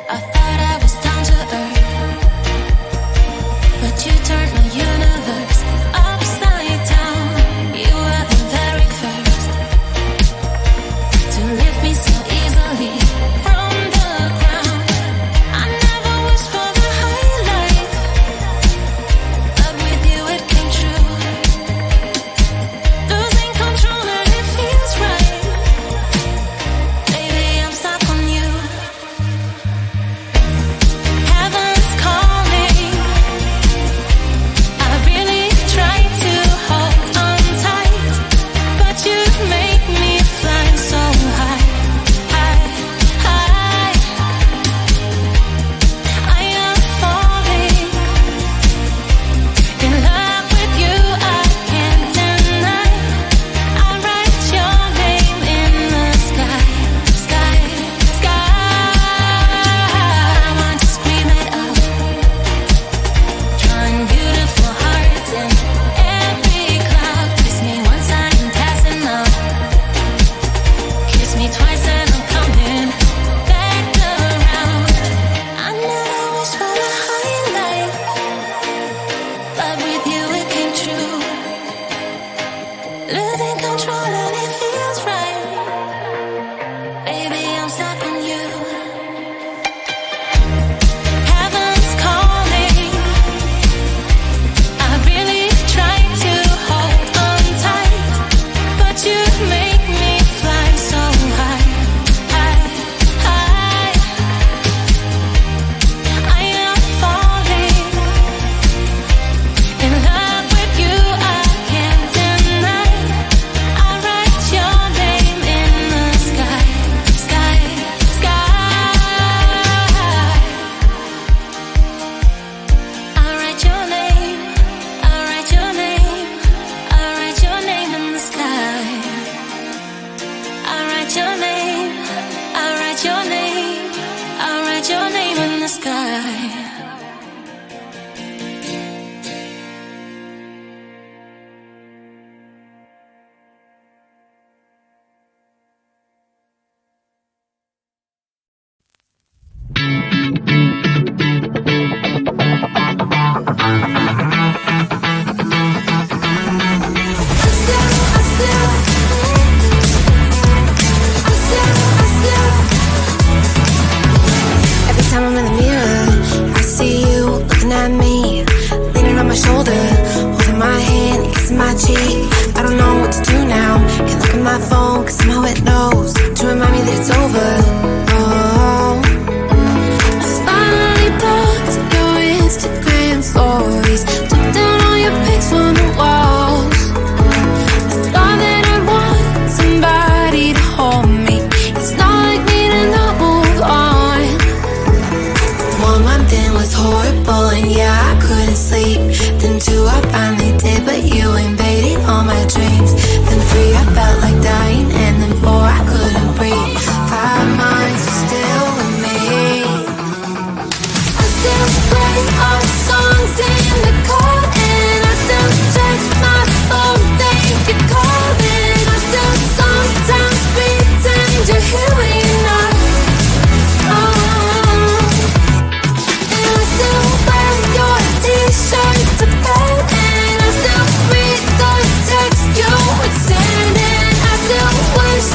I thought I was down to earth, but you turned my universe upside down. You were the very first to lift me so easily from the ground. I never wished for the high life, but with you it came true. Losing control and it feels right. Baby, I'm stuck on you. Heaven's calling. I really tried to hold on tight, but you make me fly so high, high, high. I am falling in love with you. I can't deny. I write your name in the sky, sky, sky. I want to scream it out, drawing beautiful hearts in every cloud. Kiss me once I'm passing out. Kiss me twice and I'm coming back around. I never wished for the high life, but with you it came true. Losing control and it feels right. Baby, I'm stuck on you. Heaven's calling. I really tried to hold on tight, but you make me fly so high, high, high. I am falling in love with you. I can't deny. I write your name in the sky, sky, sky. I write your name. I write your name. I write your name in the sky. I write your name. I write your name. I write your name in the sky. Every time I'm in the mirror, I see you looking at me, leaning on my shoulder, holding my hand, kissing my cheek. I don't know what to do now. Can't look at my phone, cause somehow it knows to remind me that it's over. Oh, I finally blocked your Instagram stories, took down all your pics on the walls. I thought that I'd want somebody to hold me. It's not like me to not move on. 1 month in was horrible, and yeah, I couldn't sleep. Then 2, I finally did, but you invaded all my dreams. Then 3, I felt like dying, and then 4, I couldn't breathe. 5 months, you're still with me. I still play all the songs in the car, and I still check my phone, think you're calling. I still sometimes pretend you're here when you're not. And I still wear your t-shirt to bed, and I still read the text you would send, and I still wish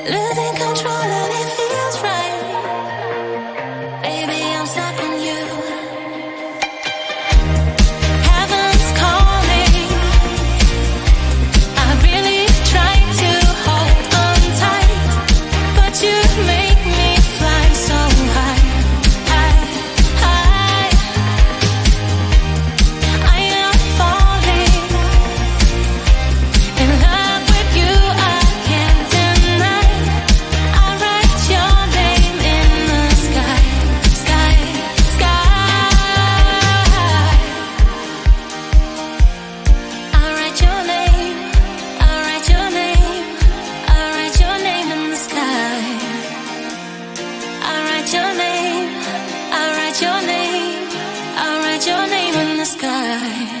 losing control and it feels right. Baby, I'm stuck on you. Heaven's calling. I really try to hold on tight, but you make me fly so high, high, high. I am falling in love with you. I can't deny. I write your name in the sky, sky, sky. I write your name. I write your name. I write your name in the sky. I write your name. I write your name. I write your name in the sky.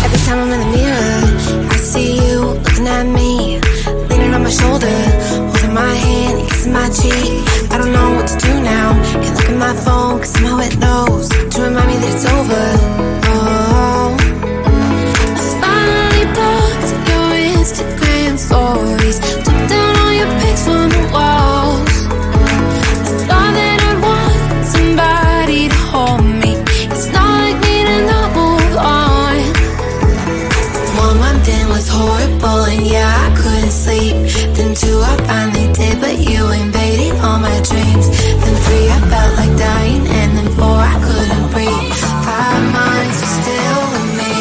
Every time I'm in the mirror, I see you looking at me, leaning on my shoulder, holding my hand, kissing my cheek. I don't know what to do now. Can't look at my phone, cause somehow it knows to remind me that it's over. Oh, I finally blocked your Instagram stories, took down all your pics from the walls. I thought that I'd want somebody to hold me. It's not like me to not move on. 1 month in was horrible, and yeah, I couldn't sleep. Then 2, I finally did, but you invaded all my dreams. Then 3, I felt like dying, and then 4, I couldn't breathe. 5 months, you're still with me.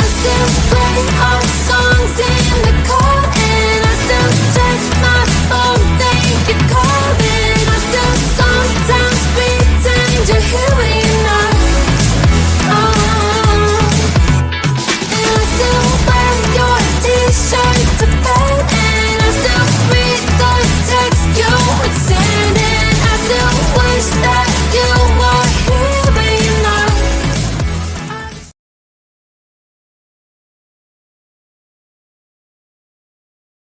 I still play all the songs in the car, and I still check my phone, think you're calling. I still sometimes pretend you're here when you're not. And I still wear your t-shirt to bed, and I still read the text you would send, and I still wish that